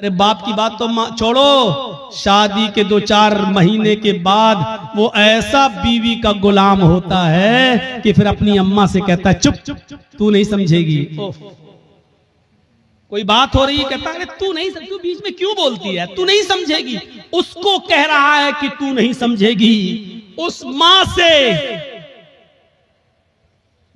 अरे बाप की बात तो छोड़ो, शादी के 2-4 महीने के बाद वो ऐसा बीवी का गुलाम होता है कि फिर अपनी अम्मा से कहता है चुप, तू नहीं समझेगी। कोई बात हो रही है, कहता है तू नहीं समझ, तू बीच में क्यों बोलती है, तू नहीं समझेगी। उसको कह रहा है कि तू नहीं समझेगी, उस मां से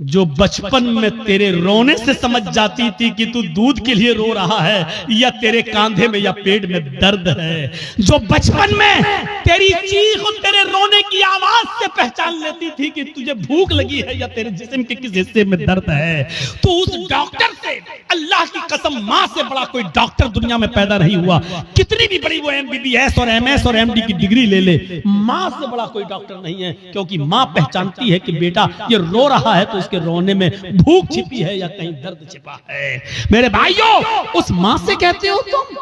जो बचपन में तेरे रोने से समझ जाती थी कि तू दूध के लिए रो रहा है या तेरे कांधे में या पेट में दर्द है, जो बचपन में तेरी चीख और तेरे रोने की आवाज से पहचान लेती थी कि तुझे भूख लगी है या तेरे जिस्म के किस हिस्से में दर्द है। तो उस डॉक्टर से, अल्लाह की कसम, मां से बड़ा कोई डॉक्टर दुनिया में पैदा नहीं हुआ। कितनी भी बड़ी वो MBBS और MS और MD की डिग्री ले ले, मां से बड़ा कोई डॉक्टर नहीं है, क्योंकि मां पहचानती है कि बेटा ये रो रहा है तो उसके रोने में भूख छिपी है या कहीं दर्द छिपा है। मेरे भाइयों, उस मां से कहते हो तुम,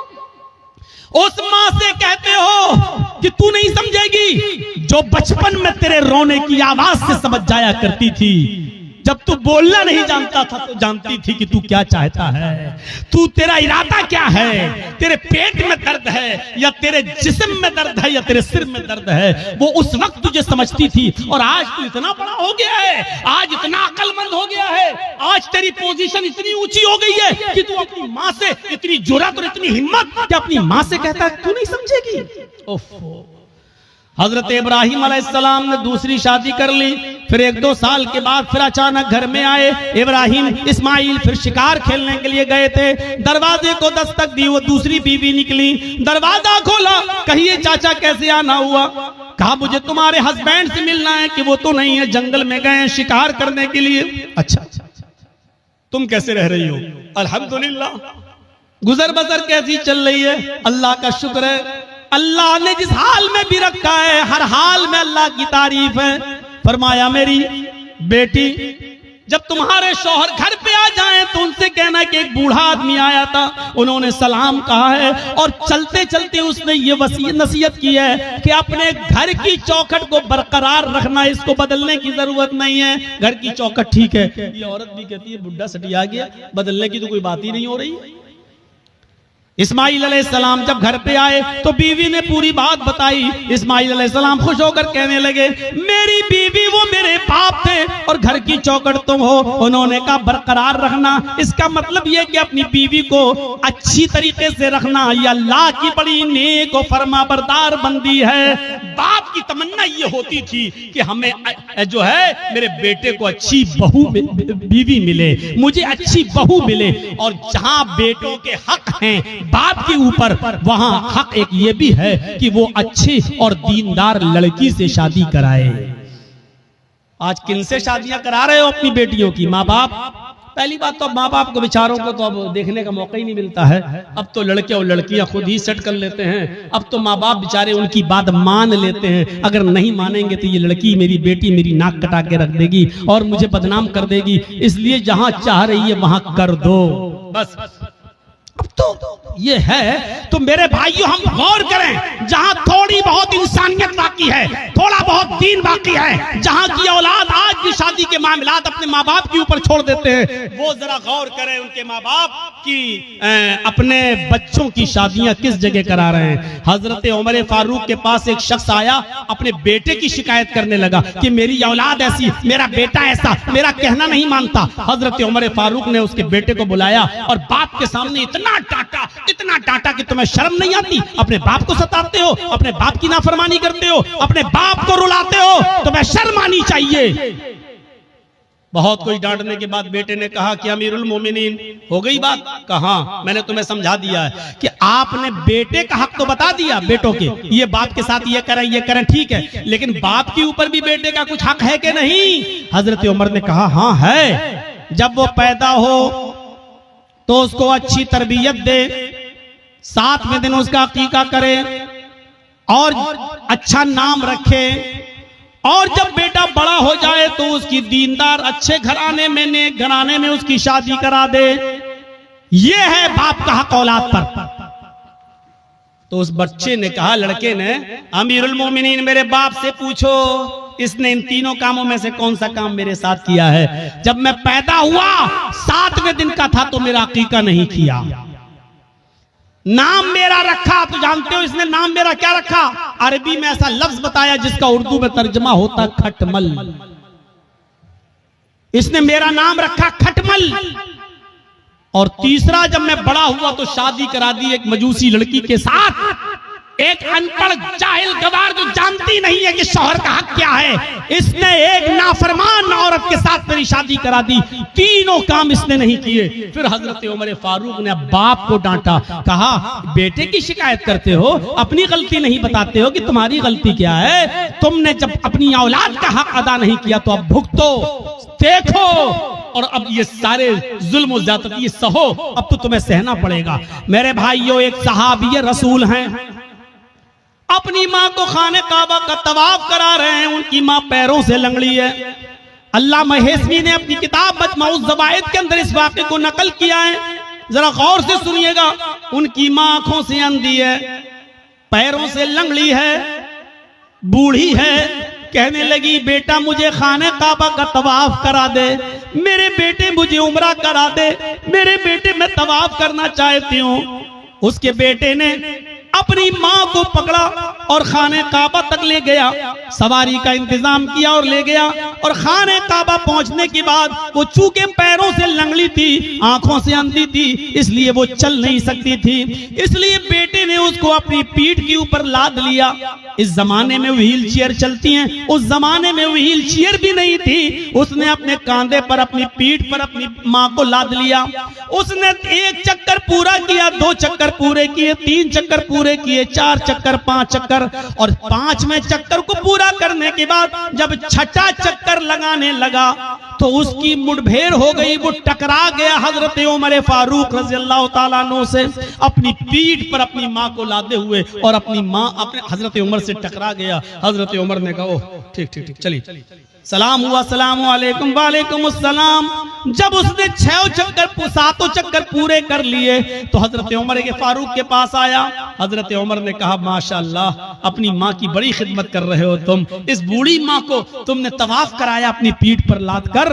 उस मां से कहते हो कि तू नहीं समझेगी, जो बचपन में तेरे रोने की आवाज से समझ जाया करती थी। जब तू बोलना नहीं जानता था तो जानती थी कि तू क्या चाहता है, तू तेरा इरादा क्या है, तेरे पेट में दर्द है या तेरे जिस्म में दर्द है या तेरे सिर में दर्द है, वो उस वक्त तुझे समझती थी। और आज तू इतना बड़ा हो गया है, आज इतना अक्लमंद हो गया है, आज तेरी पोजीशन इतनी ऊंची हो गई है कि तू अपनी मां से इतनी जुर्रत और इतनी हिम्मत कि अपनी मां से कहता है तू नहीं समझेगी। ओफो, हजरत इब्राहिम अलैहिस्सलाम ने दूसरी शादी कर ली, फिर 1-2 साल के बाद फिर अचानक घर में आए इब्राहिम। इस्माइल फिर शिकार खेलने के लिए गए थे, दरवाजे को दस्तक दी, वो दूसरी बीवी निकली, दरवाजा खोला, कहिए चाचा कैसे आना हुआ? कहा मुझे तुम्हारे हस्बैंड से मिलना है। कि वो तो नहीं है, जंगल में गए शिकार करने के लिए। अच्छा, तुम कैसे रह रही हो? अल्हम्दुलिल्लाह। गुजर बसर कैसी चल रही है? अल्लाह का शुक्र है, अल्लाह ने जिस हाल में भी रखा है हर हाल में अल्लाह की तारीफ है। फरमाया मेरी बेटी, जब तुम्हारे शौहर घर पे आ जाएं तो उनसे कहना कि एक बूढ़ा आदमी आया था, उन्होंने सलाम कहा है और चलते चलते उसने ये नसीहत की है कि अपने घर की चौखट को बरकरार रखना, इसको बदलने की जरूरत नहीं है। घर की चौखट ठीक है, ये औरत भी कहती है बुढ़ा सटिया गया, बदलने की तो कोई बात ही नहीं हो रही। इस्माइल अलैहिस्सलाम जब घर पे आए तो बीवी ने पूरी बात बताई। इस्माइल अलैहिस्सलाम खुश होकर कहने लगे मेरी बीवी वो मेरे बाप थे और घर की चौखट तुम हो। उन्होंने कहा बरकरार रखना, इसका मतलब यह कि अपनी बीवी को अच्छी तरीके से रखना, ये अल्लाह की बड़ी नेक और फरमाबरदार बंदी है। बाप की तमन्ना ये होती थी कि हमें जो है मेरे बेटे को अच्छी बहू बीवी मिले, मुझे अच्छी बहू मिले। और जहां बेटों के हक हैं बाप के ऊपर, वहां हक एक ये भी है कि वो अच्छी और दीनदार लड़की से शादी कराए। आज किन से शादियां करा रहे हो अपनी बेटियों की? माँ बाप। पहली बात तो माँ बाप को बेचारों को तो अब देखने का मौका ही नहीं मिलता है। अब तो लड़के और लड़कियां खुद ही सेट कर लेते हैं। अब तो माँ बाप बेचारे उनकी बात मान लेते हैं, अगर नहीं मानेंगे तो ये लड़की मेरी बेटी मेरी नाक कटा के रख देगी और मुझे बदनाम कर देगी, इसलिए जहां चाह रही है वहां कर दो बस। अब तो ये है। तो मेरे भाइयों हम गौर करें, जहां थोड़ी बहुत इंसानियत बाकी है, थोड़ा बहुत दीन बाकी है, जहां की औलाद आज भी शादी के मामलात अपने माँ बाप के ऊपर छोड़ देते हैं, वो जरा गौर करें उनके माँ बाप की अपने बच्चों की शादियां किस जगह करा रहे हैं। हजरत उमर फारूक के पास एक शख्स आया, अपने बेटे की शिकायत करने लगा कि मेरी औलाद ऐसी, मेरा बेटा ऐसा, मेरा कहना नहीं मानता। हजरत उमर फारूक ने उसके बेटे को बुलाया और बाप के सामने इतना डांटा कि तुम्हें शर्म नहीं आती? अपने बाप को सताते हो, अपने बाप की नाफरमानी करते हो, अपने बाप को रुलाते हो, तुम्हें शर्म आनी चाहिए। बहुत कोई डांटने के बाद बेटे ने कहा कि अमीरुल मोमिनीन हो गई बात? कहा मैंने तुम्हें समझा दिया है कि आपने बेटे का हक तो बता दिया, बेटों के ये बाप के साथ ये करें ठीक है, लेकिन बाप के ऊपर भी बेटे का कुछ हक है कि नहीं? हजरत उमर ने कहा हाँ है। जब वो पैदा हो तो उसको अच्छी तरबियत दे, 7वें दिन उसका अकीका करे और अच्छा नाम रखे, और जब बेटा बड़ा हो जाए तो उसकी दीनदार अच्छे घराने में, नेक घराने में उसकी शादी करा दे। ये है बाप का हक औलाद पर। तो उस बच्चे ने कहा, लड़के ने, अमीरुल मोमिनीन मेरे बाप से पूछो इसने इन तीनों कामों में से कौन सा काम मेरे साथ किया है? जब मैं पैदा हुआ 7वें दिन का था तो मेरा अकीका नहीं किया, नाम मेरा रखा, तो जानते हो इसने नाम मेरा क्या रखा? अरबी में ऐसा लफ्ज बताया जिसका उर्दू में तर्जमा होता खटमल। इसने मेरा नाम रखा खटमल। और तीसरा, जब मैं बड़ा हुआ तो शादी करा दी एक मजूसी लड़की के साथ, एक अनपढ़ जाहिल गवार जो जानती नहीं है कि शौहर का हक क्या है, इसने एक नाफरमान औरत के साथ मेरी शादी करा दी। तीनों काम इसने नहीं किए। फिर हजरत उमर फारूक ने बाप को डांटा, कहा बेटे की शिकायत करते हो, अपनी गलती नहीं बताते हो कि तुम्हारी गलती क्या है? तुमने जब अपनी औलाद का हक अदा नहीं किया तो अब भुगतो, देखो, और अब ये सारे जुल्म और ज्यादती सहो, अब तो तुम्हें सहना पड़ेगा। मेरे भाइयों, एक सहाबी रसूल हैं, अपनी माँ को खाने काबा का तवाफ करा रहे हैं, उनकी माँ पैरों से लंगड़ी है। अल्लाह महेशवी ने अपनी किताब मजमऊज ज़वाइद के अंदर इस वाक़े को नकल किया है, जरा गौर से सुनिएगा। उनकी माँ आंखों से अंधी है, पैरों से लंगड़ी है, बूढ़ी है। कहने लगी बेटा मुझे खाने काबा का तवाफ करा दे, मेरे बेटे मुझे उम्रा करा दे, मेरे बेटे मैं तवाफ करना चाहती हूँ। उसके बेटे ने अपनी माँ को पकड़ा और खाने काबा तक ले गया, सवारी का इंतजाम किया और ले गया। और खाने काबा पहुंचने के बाद वो चूंकि पैरों से लंगड़ी थी, आंखों से अंधी थी, इसलिए वो चल नहीं सकती थी, इसलिए बेटे ने उसको अपनी पीठ के ऊपर लाद लिया। इस जमाने में व्हील चेयर चलती हैं, उस जमाने में व्हील चेयर भी नहीं थी। उसने अपने कांधे पर, अपनी पीठ पर अपनी माँ को लाद लिया। उसने एक चक्कर पूरा किया, 2 चक्कर पूरे किए, 3 चक्कर पूरे किए, 4 चक्कर, 5 चक्कर, और 5वें चक्कर को पूरा करने के बाद जब छठा चक्कर लगाने लगा तो उसकी मुठभेड़ हो गई, वो टकरा गया हजरत उमर फारूक रज़ी अल्लाह ताला अन्हु से, अपनी पीठ पर अपनी माँ को लादे हुए, और अपनी माँ अपने हजरत उमर से टकरा गया। हजरत उमर ने कहा ठीक ठीक ठीक, चलिए सलाम हुआ, सलाम वालेकुम, वालेकुम अस्सलाम। जब उसने 6 चक्कर 7 चक्कर पूरे कर लिए तो हजरत उमर के फारूक के पास आया। हजरत उमर ने कहा माशाअल्लाह, अपनी माँ की बड़ी खिदमत कर रहे हो तुम, इस बूढ़ी माँ को तुमने तवाफ कराया अपनी पीठ पर लाद कर।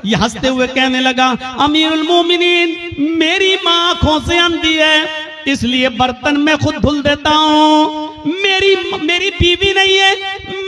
ये हंसते हुए कहने लगा अमीरुल मोमिनीन, मेरी माँ आंखों से अंधी है, इसलिए बर्तन मैं खुद धुल देता हूँ। मेरी बीवी नहीं है,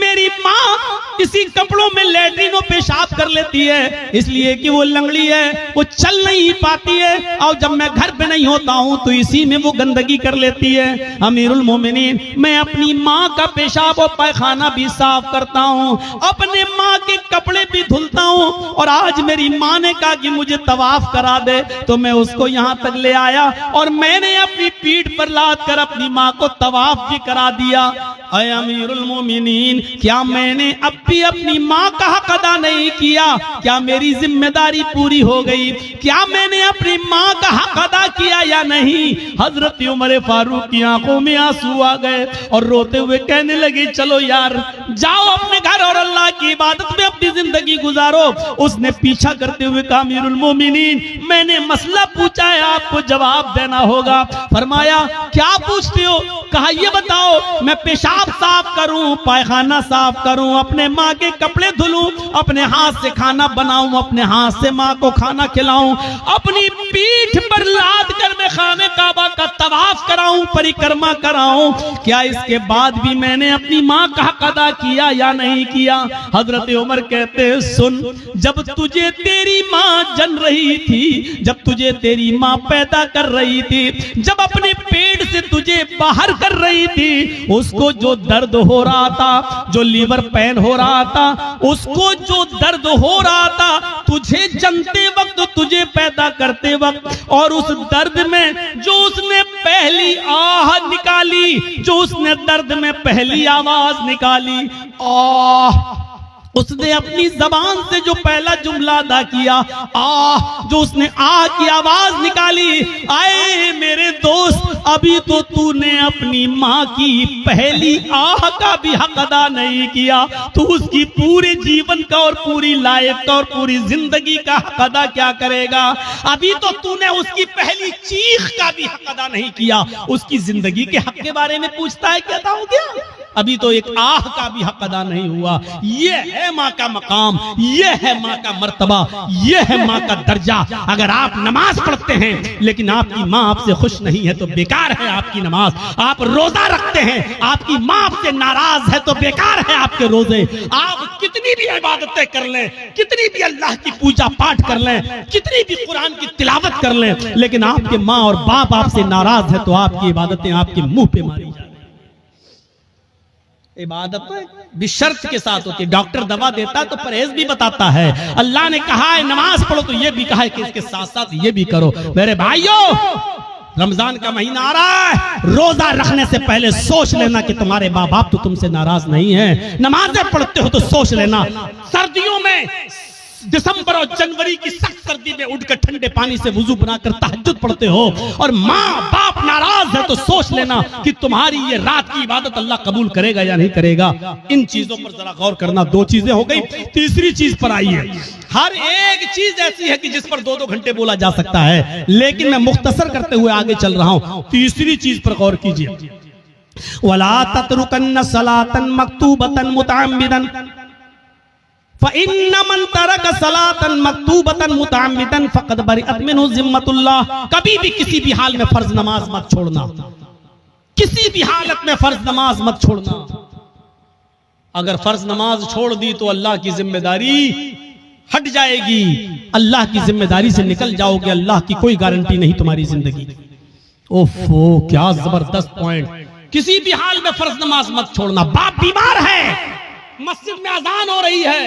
मेरी माँ इसी कपड़ों में लैट्रिनो पेशाब कर लेती है, इसलिए कि वो लंगड़ी है, वो चल नहीं पाती है, और जब मैं घर पे नहीं होता हूँ तो इसी में वो गंदगी कर लेती है। अमीरुल मोमिनीन, मैं अपनी माँ का पेशाब और पैखाना भी साफ करता हूँ, अपने माँ के कपड़े भी धुलता हूँ, और आज मेरी माँ ने कहा कि मुझे तवाफ करा दे, तो मैं उसको यहाँ तक ले आया और मैंने अपनी पीठ पर लाद कर अपनी माँ को तवाफ भी करा दिया। ऐ अमीरुल मोमिनीन, क्या मैंने अब भी अपनी माँ का हक अदा नहीं किया? क्या मेरी जिम्मेदारी पूरी हो गई? क्या मैंने अपनी माँ का हक अदा किया या नहीं? हजरत उमर फारूक की आंखों में आंसू आ गए और रोते हुए कहने लगे चलो यार, जाओ अपने घर और अल्लाह की इबादत में अपनी जिंदगी गुजारो। उसने पीछा करते हुए कहा अमीरुल मोमिनीन, मैंने मसला पूछा है, आपको जवाब देना होगा। फरमाया क्या पूछते हो? कहा ये बताओ, मैं पेशाब साफ करूं, पैखाना साफ करूं, अपने माँ के कपड़े धुलूं, अपने हाथ से खाना बनाऊं, अपने हाथ से माँ को खाना खिलाऊं, अपनी पीठ पर लाद कर मैं खाने काबा का तवाफ कराऊं, परिक्रमा कराऊं, क्या इसके बाद भी मैंने अपनी माँ का हक अदा किया या नहीं किया? हजरत उमर कहते सुन, जब तुझे तेरी माँ जन रही थी, जब तुझे तेरी माँ पैदा कर रही थी, जब अपने पेट से तुझे बाहर कर रही थी, उसको जो दर्द हो रहा था, जो लीवर पेन हो रहा था, उसको जो दर्द हो रहा था, तुझे जनते वक्त, तुझे पैदा करते वक्त, और उस दर्द में जो उसने पहली आह निकाली, जो उसने दर्द में पहली आवाज निकाली, आह, उसने अपनी जबान से जो पहला जुमला अदा किया, आह, जो उसने आह की आवाज निकाली, आए मेरे दोस्त, अभी तो तूने अपनी माँ की पहली आह का भी हक अदा नहीं किया, तू उसकी पूरे जीवन का और पूरी लाइफ का और पूरी जिंदगी का हक अदा क्या करेगा? अभी तो तूने उसकी पहली चीख का भी हक अदा नहीं किया, उसकी जिंदगी के हक के बारे में पूछता है, क्या था हो गया? अभी तो एक आह का भी हक अदा नहीं हुआ। ये है माँ का मकाम, ये है माँ का मर्तबा, ये है माँ का दर्जा। अगर आप नमाज पढ़ते हैं लेकिन आपकी माँ आपसे खुश नहीं है तो बेकार है आपकी नमाज। आप रोजा रखते हैं, आपकी माँ आपसे नाराज है तो बेकार है आपके रोजे। आप कितनी भी इबादतें कर लें, कितनी भी अल्लाह की पूजा पाठ कर लें, कितनी भी कुरान की तिलावत कर लें, लेकिन आपके माँ और बाप आपसे नाराज है तो आपकी इबादतें आपके मुंह पे मारी जाती। इबादत भी शर्त के साथ होती है। डॉक्टर दवा देता तो परहेज भी बताता है। अल्लाह ने कहा है नमाज पढ़ो तो ये भी कहा है कि इसके साथ साथ ये भी करो। मेरे भाइयों, रमजान का महीना आ रहा है, रोजा रखने से पहले सोच लेना कि तुम्हारे माँ बाप तो तुमसे नाराज नहीं है। नमाजें पढ़ते हो तो सोच लेना, सर्दियों में दिसंबर और जनवरी की सख्त सर्दी में उठकर ठंडे पानी से वुजू बनाकर तहज्जुद पढ़ते हो और माँ बाप नाराज है तो सोच लेना कि तुम्हारी ये रात की इबादत अल्लाह कबूल करेगा या नहीं करेगा। इन चीजों पर जरा गौर करना। दो चीजें हो गई, तीसरी चीज पर आई है। हर एक चीज ऐसी है कि जिस पर 2-2 घंटे बोला जा सकता है, लेकिन मैं मुख्तसर करते हुए आगे चल रहा हूं। तीसरी चीज पर गौर कीजिए। वला ततरुकन्न सलातन मक्तूबतन मुतअम्मिदन फ़इन्न मन तरक सलातन मक्तूबतन मुतअम्मिदन फ़क़द बरिअत मिन्हु ज़िम्मतुल्लाह। कभी भी किसी भी हाल में फर्ज नमाज मत छोड़ना, किसी भी हालत में फर्ज नमाज मत छोड़ना। अगर फर्ज नमाज छोड़ दी तो अल्लाह की जिम्मेदारी हट जाएगी, अल्लाह की जिम्मेदारी से निकल जाओगे। अल्लाह की कोई गारंटी नहीं तुम्हारी जिंदगी। ओफो, क्या जबरदस्त पॉइंट। किसी भी हाल में फर्ज नमाज मत छोड़ना। बाप बीमार है, मस्जिद में अजान हो रही है,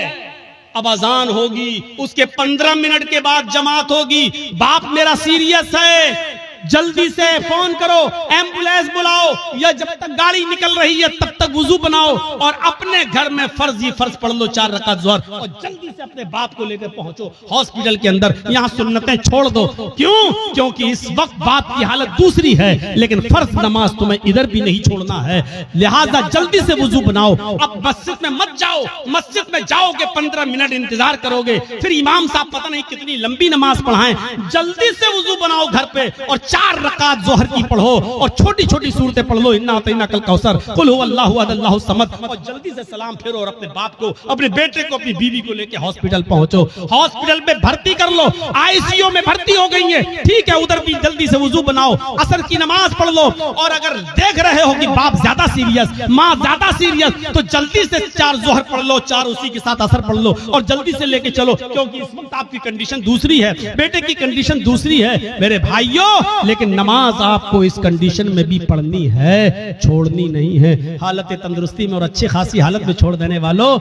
अब अजान होगी, उसके 15 मिनट के बाद जमात होगी। बाप मेरा सीरियस है, जल्दी से फोन करो, एम्बुलेंस बुलाओ, या जब तक गाड़ी निकल रही है तब तक वुजू बनाओ और अपने घर में फर्ज ही फर्ज पढ़ लो 4 रकात ज़ोहर, और जल्दी से अपने बाप को लेकर पहुंचो हॉस्पिटल के अंदर। यहाँ सुन्नतें छोड़ दो। क्यों? क्योंकि इस वक्त बाप की हालत दूसरी है, लेकिन फर्ज नमाज तुम्हें इधर भी नहीं छोड़ना है। लिहाजा जल्दी से वुजू बनाओ। अब मस्जिद में मत जाओ, मस्जिद में जाओगे 15 मिनट इंतजार करोगे, फिर इमाम साहब पता नहीं कितनी लंबी नमाज पढ़ाएं। जल्दी से वुजू बनाओ घर पे और 4 रकात ज़ोहर की पढ़ो और छोटी छोटी सूरतें पढ़ लो, इन्ना अतैना कल कौसर, कुल हुवल्लाहु अहद अल्लाहु समद, और जल्दी से सलाम फेरो और अपने बाप को, अपने बेटे को, अपनी बीवी को लेके हॉस्पिटल पहुंचो। हॉस्पिटल में भर्ती कर लो, आईसीयू में भर्ती हो गई है, ठीक है, उधर भी जल्दी से वुजू बनाओ, असर की नमाज पढ़ लो। और अगर देख रहे हो कि बाप ज्यादा सीरियस, माँ ज्यादा सीरियस, तो जल्दी से 4 ज़ोहर पढ़ लो, 4 उसी के साथ असर पढ़ लो और जल्दी से लेके चलो, क्योंकि इस वक्त आपकी कंडीशन दूसरी है, बेटे की कंडीशन दूसरी है। मेरे भाइयों, लेकिन नमाज आपको इस कंडीशन में भी पढ़नी है, छोड़नी नहीं है। हालत तंदुरुस्ती में और अच्छी खासी हालत में छोड़ देने वालों,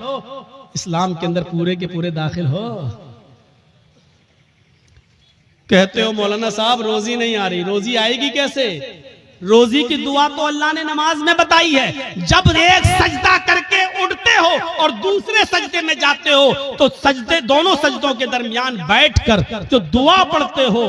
इस्लाम के अंदर पूरे के पूरे दाखिल हो। कहते हो मौलाना साहब रोजी नहीं आ रही, रोजी आएगी कैसे? रोजी की दुआ तो अल्लाह ने नमाज में बताई है। जब एक सजदा करके उठते हो और दूसरे सजदे में जाते हो तो सजदे, दोनों सजदों के दरमियान बैठकर जो दुआ पढ़ते हो,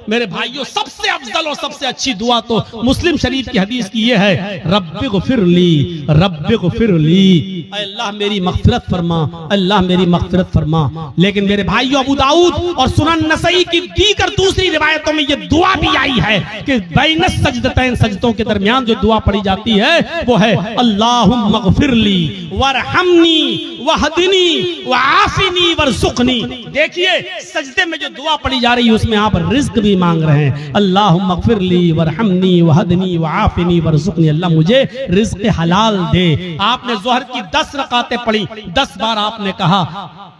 मेरे भाइयों, सबसे अफजल और सबसे अच्छी दुआ तो मुस्लिम शरीफ की हदीस की ये है, रब्बिग़फिरली रब्बिग़फिरली, अल्लाह मेरी मग़फ़िरत फरमा, अल्लाह मेरी मग़फ़िरत फरमा। लेकिन मेरे भाइयों, अबू दाऊद और सुनन नसई की दीगर दूसरी रिवायतों में ये दुआ भी आई है कि बैन सजदतैन, सजदों के दरमियान जो दुआ पढ़ी जाती है वो है अल्लाहुम्मा ग़फ़िरली वरहमनी वहदनी वआफ़िनी वरज़ुक़नी। देखिए, सजदे में जो दुआ पढ़ी जा रही है उसमें आप रिज़्क़ भी मांग रहे हैं। अल्लाहुम्मा ग़फ़िरली वरहमनी वहदनी वआफ़िनी वरज़ुक़नी, अल्लाह मुझे रिज़्क़ हलाल दे। आपने ज़ोहर की 10 रकातें पढ़ी, 10 बार आपने कहा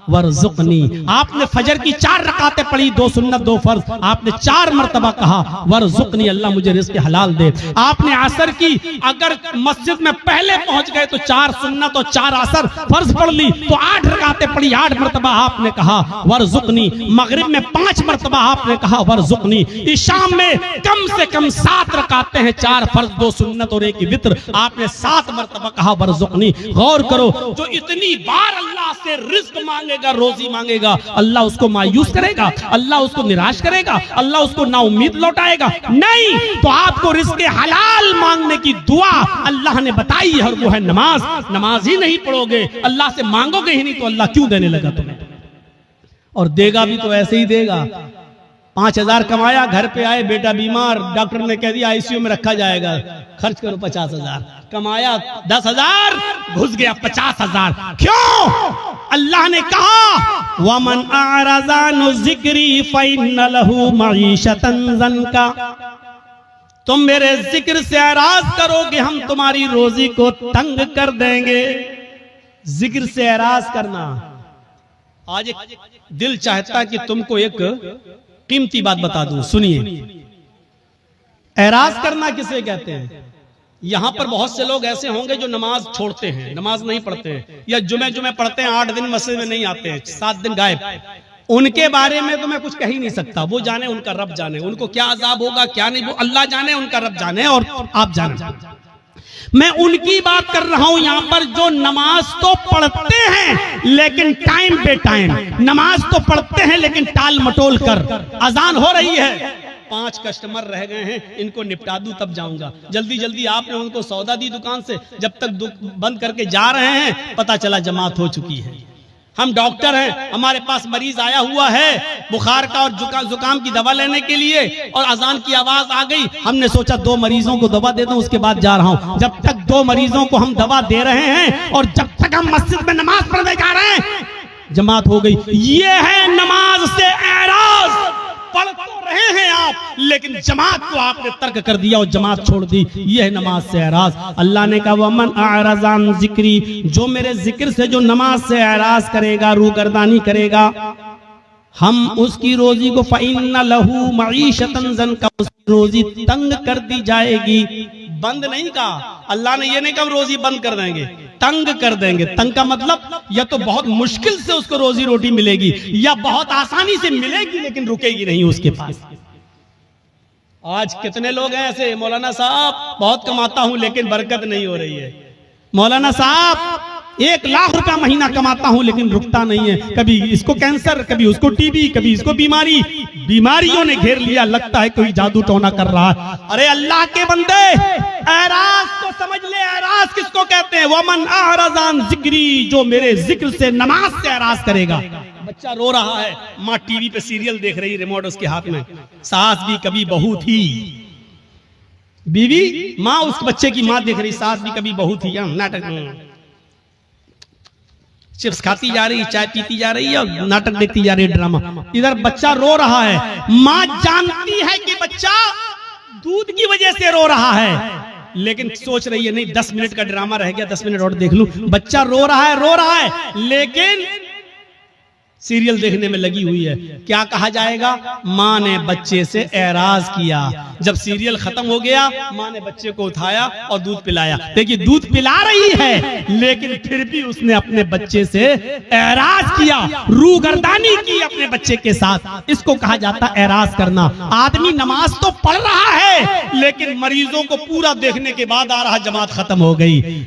वरज़ुक़नी। आपने फजर की 4 रकातें पढ़ी, 2 सुन्नत 2 फर्ज, आपने 4 मरतबा कहा वरज़ुक़नी, अल्लाह मुझे रिज़्क़ हलाल दे। आपने असर की, अगर मस्जिद में पहले पहुंच गए तो 4 सुन्नत और 4 असर फर्ज पढ़ ली तो 8 रकातें पढ़ी, 8 मरतबा आपने कहा वरज़ुक़नी। मगरिब में 5 मरतबा आपने कहा वरज़ुक़नी। इशाम में कम से कम 7 रकातें हैं, 4 फर्ज 2 सुन्नत और 1 वित्र, आपने 7 मरतबा कहा वरज़ुक़नी। गौर करो, जो इतनी बार अल्लाह से रिज़्क़ मांगेगा, रोजी मांगेगा, अल्लाह उसको मायूस करेगा? अल्लाह उसको निराश करेगा? अल्लाह उसको नाउम्मीद लौटाएगा? नहीं। तो आपको रिज़्क़ हलाल मांगने की दुआ अल्लाह ने बताई है, और वो है नमाज। नमाज ही नहीं पढ़ोगे, अल्लाह से मांगोगे ही नहीं, तो अल्लाह क्यों देने लगा तुम्हें? और देगा भी तो ऐसे ही देगा। 5,000 कमाया, घर पे आए, बेटा बीमार, डॉक्टर ने कह दिया आईसीयू में रखा जाएगा, खर्च करो 50,000। कमाया 10,000, घुस गया 50,000। क्यों? अल्लाह ने कहा वमन आरज़ा नु ज़िक्री फ़इन्न लहू मईशतन ज़नका, तुम मेरे जिक्र से एराज करोगे हम तुम्हारी रोजी को तंग कर देंगे। जिक्र से एराज करना। आज एक दिल चाहता कि तुमको एक कीमती बात बता दूं, सुनिए। एराज करना किसे कहते हैं? यहां पर बहुत से लोग ऐसे होंगे जो नमाज छोड़ते हैं, नमाज नहीं पढ़ते हैं, या जुमे पढ़ते हैं, 8 दिन मस्जिद में नहीं आते हैं, 7 दिन गायब। उनके बारे में तो मैं कुछ कह ही नहीं सकता, वो जाने, उनका रब जाने, उनको क्या अजाब होगा क्या नहीं, वो अल्लाह जाने, उनका रब जाने और आप जाने। मैं उनकी बात कर रहा हूं यहां पर जो नमाज तो पढ़ते हैं लेकिन टाइम पे टाइम, नमाज तो पढ़ते हैं लेकिन टाल मटोल कर। अजान हो रही है, 5 कस्टमर रह गए हैं, इनको निपटा दूं तब जाऊंगा। जल्दी जल्दी आपने उनको सौदा दी दुकान से, जब तक बंद करके जा रहे हैं पता चला जमात हो चुकी है। हम डॉक्टर हैं, हमारे पास मरीज आया हुआ है बुखार का और जुकाम की दवा लेने के लिए, और अजान की आवाज आ गई, हमने सोचा 2 मरीजों को दवा दे दूं उसके बाद जा रहा हूं। जब तक 2 मरीजों को हम दवा दे रहे हैं और जब तक हम मस्जिद में नमाज पढ़ने जा रहे हैं जमात हो गई। ये है नमाज से एराज। पढ़ तो रहे हैं आप लेकिन जमात को आपने तर्क कर दिया और जमात छोड़ दी, यह है नमाज से एराज। अल्लाह ने कहा वमन अअरज़ अन ज़िक्री, जो मेरे जिक्र से जो नमाज से एराज करेगा, रूगर्दानी करेगा, हम उसकी रोजी को फ़इन्न लहू मईशतन ज़नका, उसकी रोजी तंग कर दी जाएगी। बंद नहीं कहा अल्लाह ने, ये नहीं कहा रोजी बंद कर देंगे, तंग कर देंगे। तंग का मतलब या तो बहुत मुश्किल से उसको रोजी रोटी मिलेगी या बहुत आसानी से मिलेगी लेकिन रुकेगी नहीं उसके पास। आज कितने लोग हैं ऐसे, मौलाना साहब बहुत कमाता हूं लेकिन बरकत नहीं हो रही है, मौलाना साहब 1 लाख रुपया महीना कमाता हूं लेकिन रुकता नहीं है, कभी इसको कैंसर, कभी उसको टीबी, कभी इसको बीमारी, बीमारियों ने घेर लिया, लगता है कोई जादू टोना कर रहा है। अरे अल्लाह के बंदे, एराज तो समझ ले, एराज किसको कहते हैं? वमन अअरज़ अन ज़िक्री, जो मेरे जिक्र से नमाज से एराज करेगा। बच्चा रो रहा है, माँ टीवी पे सीरियल देख रही, रिमोट उसके हाथ में, सास भी कभी बहू थी, बीवी माँ उस बच्चे की माँ देख रही, सास भी कभी बहू थी, नाटक, चिप्स खाती जा रही, चाय पीती जा रही है और नाटक देखती जा रही है, ड्रामा। इधर बच्चा रो रहा है, माँ जानती है कि बच्चा दूध की वजह से रो रहा है लेकिन सोच रही है नहीं 10 मिनट का ड्रामा रह गया, 10 मिनट और देख लूं। बच्चा रो रहा है लेकिन सीरियल देखने में लगी हुई है। क्या कहा जाएगा? माँ ने बच्चे से एराज किया। जब सीरियल खत्म हो गया माँ ने बच्चे को उठाया और दूध पिलाया। देखिए दूध पिला रही है लेकिन फिर भी उसने अपने बच्चे से एराज किया, रूगर्दानी की अपने बच्चे के साथ। इसको कहा जाता है एराज करना। आदमी नमाज तो पढ़ रहा है लेकिन मरीजों को पूरा देखने के बाद आ रहा जमात खत्म हो गई।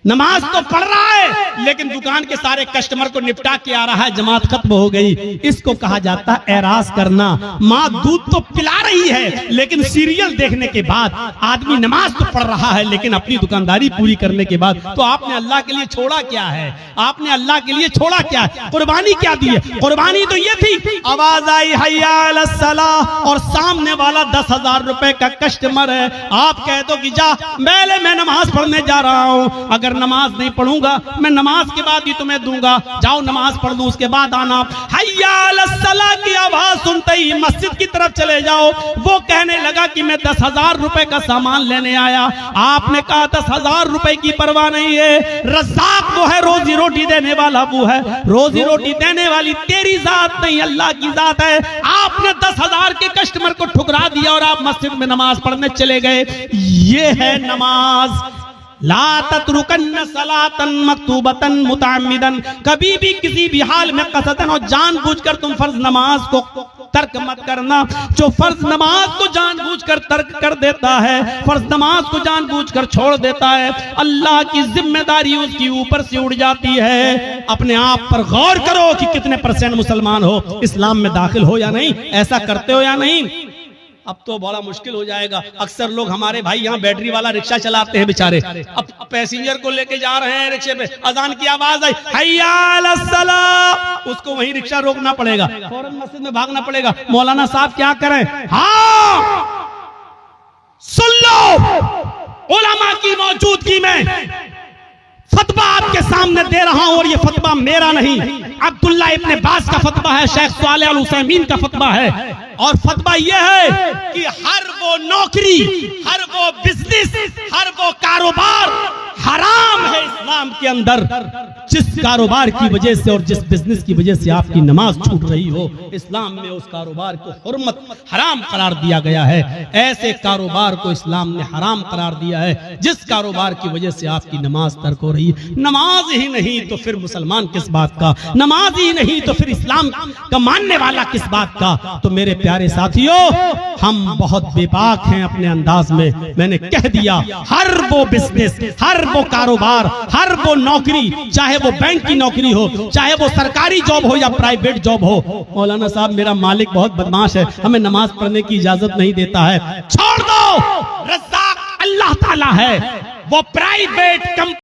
नमाज तो पढ़ रहा है लेकिन दुकान के सारे कस्टमर को निपटा के आ रहा है, जमात खत्म हो गई। इसको कहा जाता है एराज करना। माँ दूध तो पिला रही है लेकिन सीरियल देखने के बाद आदमी नमाज तो पढ़ रहा है लेकिन अपनी दुकानदारी पूरी करने के बाद, तो आपने अल्लाह के लिए छोड़ा क्या है? आपने अल्लाह के लिए छोड़ा क्या है? कुर्बानी क्या दी है? कुर्बानी तो ये थी, आवाज आई हय्या अलस सलाह और सामने वाला 10,000 रुपए का कस्टमर है, आप कह दो कि जा पहले मैं नमाज पढ़ने जा रहा हूँ, अगर नमाज नहीं पढ़ूंगा मैं नमाज के बाद ही तुम्हें दूंगा, जाओ नमाज पढ़ लो उसके बाद आना। हय्या अलस सलाह की आवाज सुनते ही मस्जिद की तरफ चले जाओ। वो कहने लगा कि मैं 10,000 रुपए का सामान लेने आया। आपने कहा 10,000 रुपए की परवाह नहीं है, रज़्ज़ाक़ वो है, रोजी रोटी देने वाला वो है, रोजी रोटी देने वाली तेरी जात नहीं अल्लाह की जात है। आपने 10,000 के कस्टमर को ठुकरा दिया और आप मस्जिद में नमाज पढ़ने चले गए। ये है नमाज। ला तत्रुकन्न सलातन मक्तूबतन मुतअम्मिदन, कभी भी किसी भी हाल में कसदन और जानबूझकर तुम फर्ज नमाज को तर्क मत करना। जो फर्ज नमाज को जानबूझकर तर्क कर देता है, फर्ज नमाज को जानबूझकर छोड़ देता है, अल्लाह की जिम्मेदारी उसकी ऊपर से उड़ जाती है। अपने आप पर गौर करो कि कितने % मुसलमान हो, इस्लाम में दाखिल हो या नहीं, ऐसा करते हो या नहीं। अब तो बड़ा मुश्किल हो जाएगा। अक्सर लोग हमारे भाई यहाँ बैटरी वाला रिक्शा चलाते हैं बेचारे, अब पैसेंजर को लेके जा रहे हैं रिक्शे पे, अजान की आवाज आई हैया अलस सलाह, उसको वहीं रिक्शा रोकना पड़ेगा, फौरन मस्जिद में भागना पड़ेगा। मौलाना साहब क्या करें? हाँ सुन लो, उलमा की मौजूदगी में फतवा आपके सामने दे रहा हूं, और ये फतवा मेरा नहीं, अब्दुल्ला इब्ने बाज का फतवा है, शेख सालेह अल उसैमीन का फतवा है। और फतवा यह है कि हर वो नौकरी, हर वो बिजनेस, हर वो कारोबार हराम है इस्लाम के अंदर जिस कारोबार की वजह से और जिस बिजनेस की वजह से आपकी नमाज छूट रही हो, इस्लाम में उस कारोबार को हुर्मत हराम करार दिया गया है। ऐसे कारोबार को इस्लाम ने हराम करार दिया है जिस कारोबार की वजह से आपकी नमाज तर्क हो रही है। नमाज ही नहीं तो फिर मुसलमान किस बात का, नमाज ही नहीं तो फिर इस्लाम का मानने वाला किस बात का। तो मेरे प्यारे साथियों, हम बहुत बेबाक हैं अपने अंदाज में। मैंने कह दिया, हर वो बिजनेस, हर वो कारोबार, हर वो नौकरी, चाहे वो बैंक की नौकरी हो, चाहे वो सरकारी जॉब हो या प्राइवेट जॉब हो। मौलाना साहब मेरा मालिक बहुत बदमाश है, हमें नमाज पढ़ने की इजाजत नहीं देता है। छोड़ दो, रज़्ज़ाक अल्लाह ताला है, वो प्राइवेट